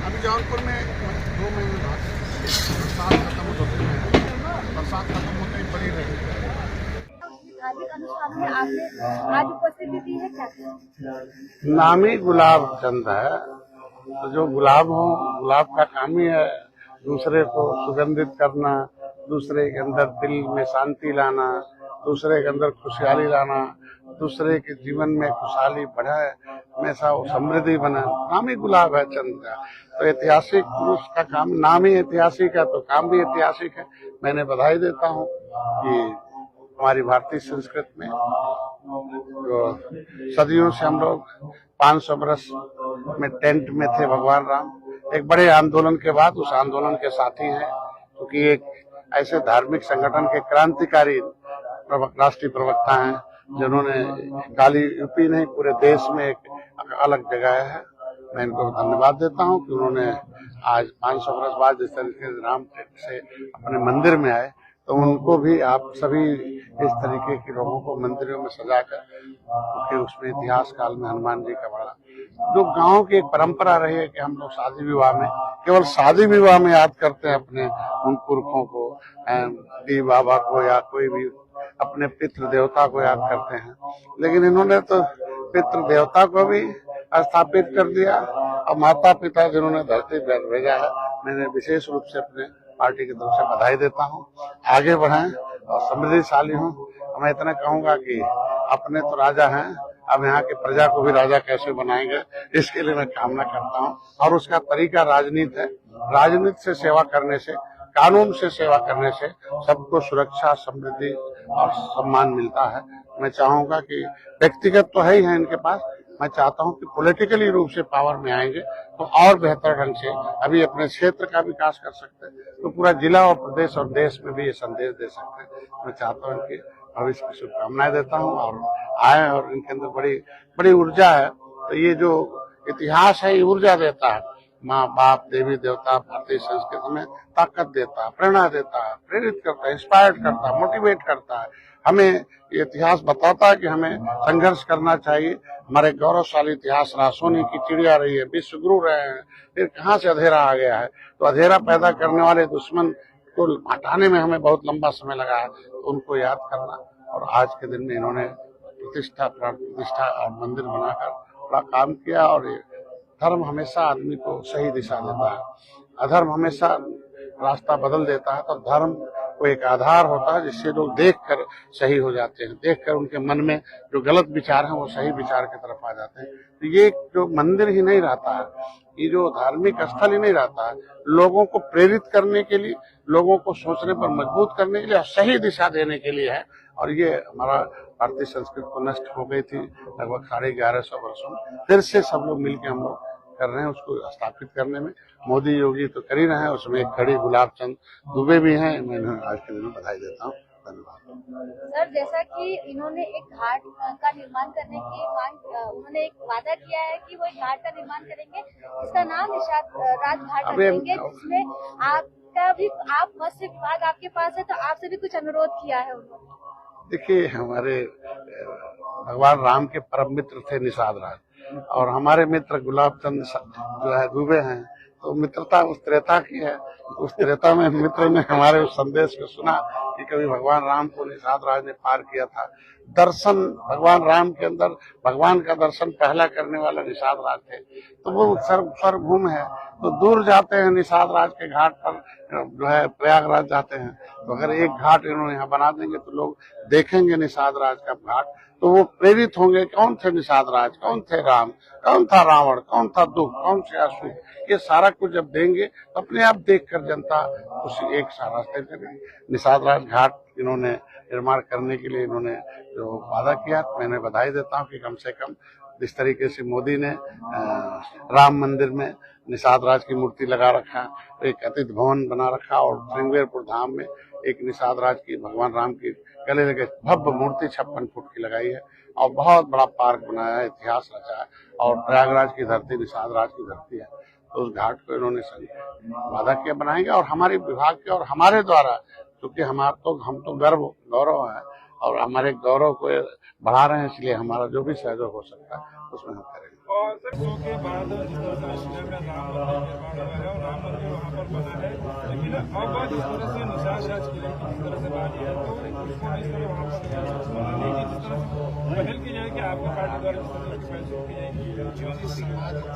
अभी जौनपुर में 2 महीने बाद बरसात खत्म होते ही पड़ी रही। धार्मिक अनुष्ठानों में आपने आज उपस्थिति दी है क्या? नाम ही गुलाब चंद है, तो जो गुलाब का काम ही है दूसरे को सुगंधित करना, दूसरे के अंदर दिल में शांति लाना, दूसरे के अंदर खुशहाली लाना, दूसरे के जीवन में खुशहाली बढ़े, हमेशा वो समृद्धि बना। नाम ही गुलाब है चंद का। तो ऐतिहासिक पुरुष का काम, नाम ही ऐतिहासिक है तो काम भी ऐतिहासिक है। मैंने बधाई देता हूँ कि हमारी भारतीय संस्कृति में तो सदियों से हम लोग 500 वर्ष में टेंट में थे भगवान राम। एक बड़े आंदोलन के बाद उस आंदोलन के साथी हैं, क्योंकि एक ऐसे धार्मिक संगठन के क्रांतिकारी राष्ट्रीय प्रवक्ता हैं जिन्होंने खाली यूपी नहीं पूरे देश में एक अलग जगह है। मैं इनको धन्यवाद देता हूं कि उन्होंने आज 500 वर्ष बाद जिस तरीके से राम से अपने मंदिर में आए, तो उनको भी आप सभी इस तरीके के लोगों को मंदिरों में सजाकर, क्योंकि उसमें इतिहास काल में हनुमान जी का बड़ा जो गांव की एक परंपरा रही है कि हम लोग शादी विवाह में केवल शादी विवाह में याद करते हैं अपने उन पुरखों को, डी बाबा को या कोई भी अपने पितृ देवता को याद करते हैं। लेकिन इन्होंने तो पितृ देवता को भी स्थापित कर दिया और माता पिता जिन्होंने धरती पर भेजा है, मैंने विशेष रूप से अपने पार्टी की तरफ से बधाई देता हूँ। आगे बढ़ें और समृद्धिशाली हों। मैं इतना कहूंगा कि अपने तो राजा हैं, अब यहाँ की प्रजा को भी राजा कैसे बनाएंगे, इसके लिए मैं कामना करता हूँ। और उसका तरीका राजनीति है। राजनीति से सेवा करने से, कानून से सेवा करने से सबको सुरक्षा, समृद्धि और सम्मान मिलता है। मैं चाहूंगा कि व्यक्तिगत तो है ही है इनके पास, मैं चाहता हूं कि पॉलिटिकली रूप से पावर में आएंगे तो और बेहतर ढंग से अभी अपने क्षेत्र का विकास कर सकते हैं, तो पूरा जिला और प्रदेश और देश में भी ये संदेश दे सकते हैं। मैं चाहता हूं कि भविष्य की शुभकामनाएं देता हूं और आए, और इनके अंदर बड़ी बड़ी ऊर्जा है। तो ये जो इतिहास है ये ऊर्जा देता है, माँ बाप देवी देवता भारतीय संस्कृति में ताकत देता है, प्रेरणा देता है, प्रेरित करता है, इंस्पायर्ड करता है, मोटिवेट करता है। हमें ये इतिहास बताता है कि हमें संघर्ष करना चाहिए। हमारे गौरवशाली इतिहास रहा, सोने की चिड़िया रही है, विश्व गुरु रहे हैं, फिर कहाँ से अंधेरा आ गया है। तो अंधेरा पैदा करने वाले दुश्मन को हटाने में हमें बहुत लंबा समय लगा है, तो उनको याद करना। और आज के दिन में इन्होंने प्रतिष्ठा और मंदिर बनाकर बड़ा काम किया। और धर्म हमेशा आदमी को सही दिशा देता है, अधर्म हमेशा रास्ता बदल देता है। तो धर्म को एक आधार होता है जिससे लोग देखकर सही हो जाते हैं, देखकर उनके मन में जो गलत विचार हैं वो सही विचार की तरफ आ जाते हैं। तो ये जो मंदिर ही नहीं रहता है, ये जो धार्मिक स्थल ही नहीं रहता है, लोगों को प्रेरित करने के लिए, लोगों को सोचने पर मजबूत करने के लिए, सही दिशा देने के लिए है। और ये हमारा भारतीय संस्कृति को नष्ट हो गई थी लगभग 1150 वर्षों में, फिर से सब लोग मिलकर हम लोग कर रहे हैं उसको स्थापित करने में। मोदी योगी तो कर ही रहे हैं, उसमें एक खड़ी गुलाब चंद दुबे भी हैं। मैं आज के दिन में बधाई देता हूँ। धन्यवाद। सर, जैसा कि इन्होंने एक घाट का निर्माण करने की मांग, उन्होंने एक वादा किया है कि वो एक घाट का निर्माण करेंगे, इसका नाम निषाद राज घाट रखेंगे, जिसमें आपका भी, आप मत्स्य विभाग आपके पास है, तो आपसे भी कुछ अनुरोध किया है उन्होंने। देखिए, हमारे भगवान राम के परम मित्र थे निषाद राज, और हमारे मित्र गुलाब चंद जो है दुबे हैं। तो मित्रता उस त्रेता की है, उस त्रेता में मित्र ने हमारे उस संदेश को सुना कि कभी भगवान राम को निषाद राज ने पार किया था। दर्शन भगवान राम के अंदर, भगवान का दर्शन पहला करने वाला निषाद राज थे। तो वो सर्वभूम है, तो दूर जाते हैं निषाद राज के घाट पर, जो है प्रयागराज जाते हैं। तो अगर एक घाट इन्होंने यहाँ बना देंगे तो लोग देखेंगे निषाद राज का घाट, तो वो प्रेरित होंगे। कौन थे निषाद राज, कौन थे राम, कौन था रावण, कौन था दुख, कौन से असुर, ये सारा कुछ जब देंगे तो अपने आप देखकर जनता उसी एक सा रास्ते चलेगी। निषाद राज घाट इन्होंने निर्माण करने के लिए इन्होंने जो वादा किया, तो मैंने बधाई देता हूँ कि कम से कम जिस तरीके से मोदी ने राम मंदिर में निषाद राज की मूर्ति लगा रखा, एक अतिथि भवन बना रखा, और श्रृंगेरपुर धाम में एक निषाद राज की भगवान राम की गले लगे भव्य मूर्ति 56 फुट की लगाई है, और बहुत बड़ा पार्क बनाया है, इतिहास रचा है। और प्रयागराज की धरती निषाद राज की धरती है, तो उस घाट को इन्होंने वादा किया बनाएंगे। और हमारे विभाग के और हमारे द्वारा, क्योंकि हम तो गौरव है और हमारे गौरव को बढ़ा रहे हैं, इसलिए हमारा जो भी सहयोग हो सकता है उसमें हम करेंगे। और सौ के बाद जिस तरह से अयोध्या में राम मंदिर निर्माण हुआ है और राम मंदिर वहाँ पर बना है, लेकिन अब जिस तरह से निशाद शाह किले की जिस तरह से बात है तो उसको इस तरह वहाँ पर बनाने की जिस तरह से पहल की जाए कि आपका पार्टी द्वारा जिस तरह की पहल शुरू की जाएगी। समाज राम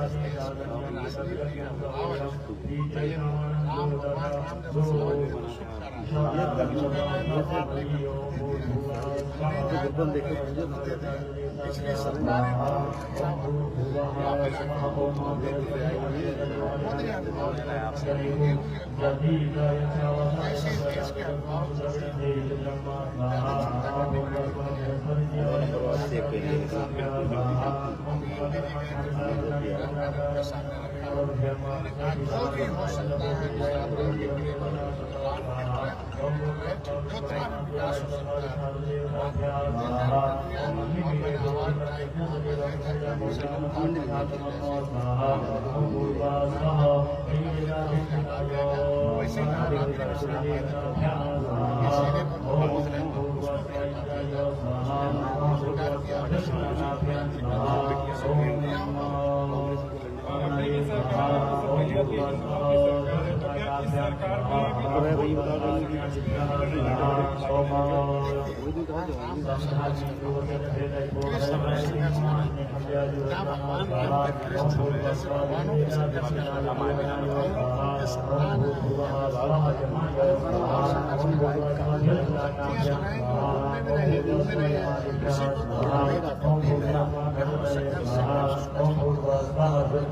भगवान राम जब समाज में सुख इसलिए सरकारें ऐसे देश के जो भी हो सकता है जितना भी विकास हो सकता है भगवान